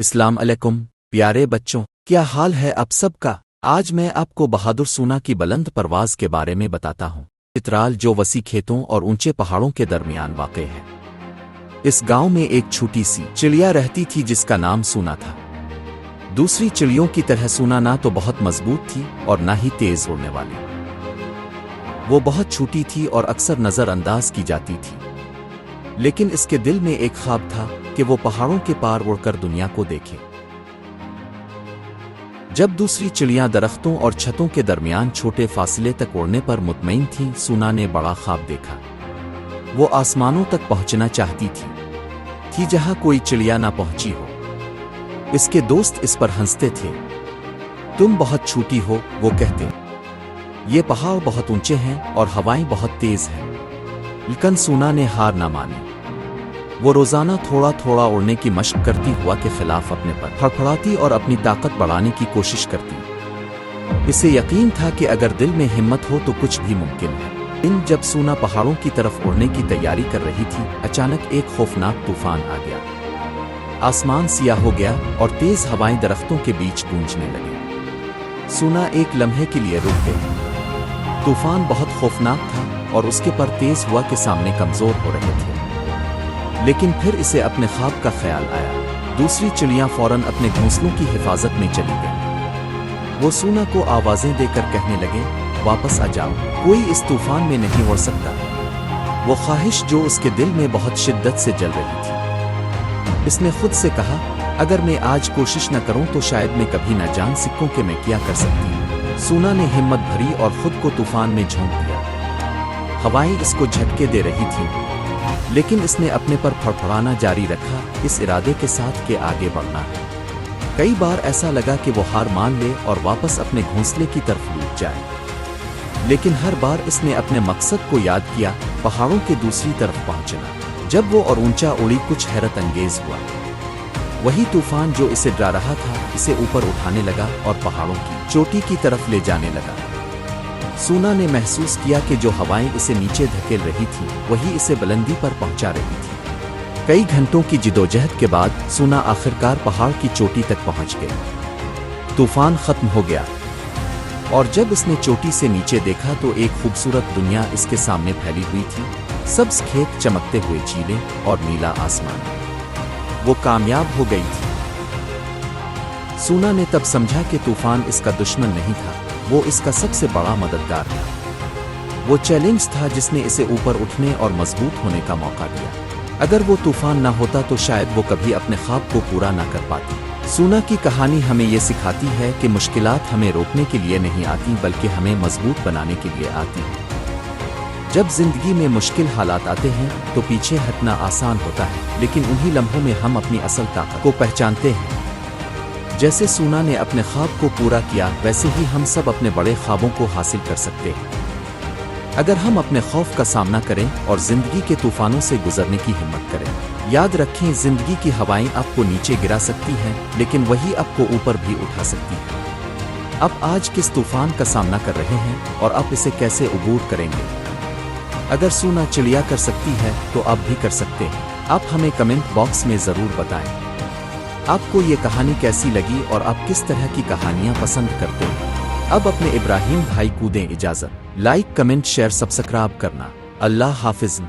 अस्सलाम अलैकुम प्यारे बच्चों, क्या हाल है आप सबका। आज मैं आपको बहादुर सूना की बुलंद परवाज के बारे में बताता हूँ। चित्राल जो वसी खेतों और ऊंचे पहाड़ों के दरमियान वाक़ है। इस गांव में एक छोटी सी चिड़िया रहती थी जिसका नाम सूना था। दूसरी चिड़ियों की तरह सूना ना तो बहुत मजबूत थी और ना ही तेज उड़ने वाली। वो बहुत छोटी थी और अक्सर नज़रअंदाज की जाती थी, लेकिन इसके दिल में एक ख्वाब था कि वो पहाड़ों के पार उड़कर दुनिया को देखे। जब दूसरी चिड़ियां दरख्तों और छतों के दरमियान छोटे फासले तक उड़ने पर मुतमईन थीं, सूना ने बड़ा ख्वाब देखा। वो आसमानों तक पहुंचना चाहती थी जहां कोई चिड़िया ना पहुंची हो। इसके दोस्त इस पर हंसते थे। तुम बहुत छोटी हो, वो कहते। ये पहाड़ बहुत ऊंचे हैं और हवाएं बहुत तेज हैं। लेकिन सूना ने हार ना मानी। वो रोजाना थोड़ा थोड़ा उड़ने की मशक करती हुआ के खिलाफ अपने पर फड़फड़ाती और अपनी ताकत बढ़ाने की कोशिश करती। इसे यकीन था कि अगर दिल में हिम्मत हो तो कुछ भी मुमकिन है। जब सूना पहाड़ों की तरफ उड़ने की तैयारी कर रही थी, अचानक एक खौफनाक तूफान आ गया। आसमान सियाह हो गया और तेज हवाएं दरख्तों के बीच गूंजने लगी। सूना एक लम्हे के लिए रुक गई। तूफान बहुत खौफनाक था और उसके पर तेज हुआ के सामने कमजोर हो रहे थे। लेकिन फिर इसे अपने ख्वाब का ख्याल आया। दूसरी चिड़ियां फौरन अपने घोंसलों की हिफाजत में चली गईं। वो सूना को आवाजें देकर कहने लगे, वापस आ जाओ, कोई इस तूफान में नहीं उड़ सकता। वो ख्वाहिश जो उसके दिल में बहुत शिद्दत से जल रही थी। इसने खुद से कहा, अगर मैं आज कोशिश न करूं तो शायद मैं कभी न जान सकूं कि मैं क्या कर सकती। सूना ने हिम्मत भरी और खुद को तूफान में झोंक दिया। हवाएं इसको झटके दे रही थीं, लेकिन इसने अपने पर फड़फड़ाना जारी रखा, इस इरादे के साथ कि आगे बढ़ना है। कई बार ऐसा लगा कि वो हार मान ले और वापस अपने घोंसले की तरफ लौट जाए, लेकिन हर बार इसने अपने मकसद को याद किया, पहाड़ों के दूसरी तरफ पहुंचना। जब वो और ऊंचा उड़ी, कुछ हैरत अंगेज हुआ। वही तूफान जो इसे डरा रहा था, इसे ऊपर उठाने लगा और पहाड़ों की चोटी की तरफ ले जाने लगा। सूना ने महसूस किया कि जो हवाएं इसे नीचे धकेल रही थीं, वही इसे बुलंदी पर पहुंचा रही थी। कई घंटों की जिदोजहद के बाद सूना आखिरकार पहाड़ की चोटी तक पहुंच गई। तूफान खत्म हो गया और जब इसने चोटी से नीचे देखा तो एक खूबसूरत दुनिया इसके सामने फैली हुई थी। सब्ज खेत, चमकते हुए झीलें और नीला आसमान। वो कामयाब हो गई थी। सूना ने तब समझा कि तूफान इसका दुश्मन नहीं था, वो इसका सबसे बड़ा मददगार था। वो चैलेंज था जिसने इसे ऊपर उठने और मजबूत होने का मौका दिया। अगर वो तूफान ना होता तो शायद वो कभी अपने ख्वाब को पूरा ना कर पाती। सूना की कहानी हमें ये सिखाती है कि मुश्किलात हमें रोकने के लिए नहीं आती, बल्कि हमें मजबूत बनाने के लिए आती हैं। जब जिंदगी में मुश्किल हालात आते हैं तो पीछे हटना आसान होता है, लेकिन उन्हीं लम्हों में हम अपनी असल ताकत को पहचानते हैं। जैसे सूना ने अपने ख्वाब को पूरा किया, वैसे ही हम सब अपने बड़े ख्वाबों को हासिल कर सकते हैं, अगर हम अपने खौफ का सामना करें और जिंदगी के तूफानों से गुजरने की हिम्मत करें। याद रखें, जिंदगी की हवाएं आपको नीचे गिरा सकती हैं, लेकिन वही आपको ऊपर भी उठा सकती हैं। आप आज किस तूफान का सामना कर रहे हैं और आप इसे कैसे अबूर करेंगे? अगर सूना चिड़िया कर सकती है तो आप भी कर सकते हैं। आप हमें कमेंट बॉक्स में जरूर बताएं आपको ये कहानी कैसी लगी और आप किस तरह की कहानियां पसंद करते हैं। अब अपने इब्राहिम भाई को दें इजाजत। लाइक, कमेंट, शेयर, सब्सक्राइब करना। अल्लाह हाफिज।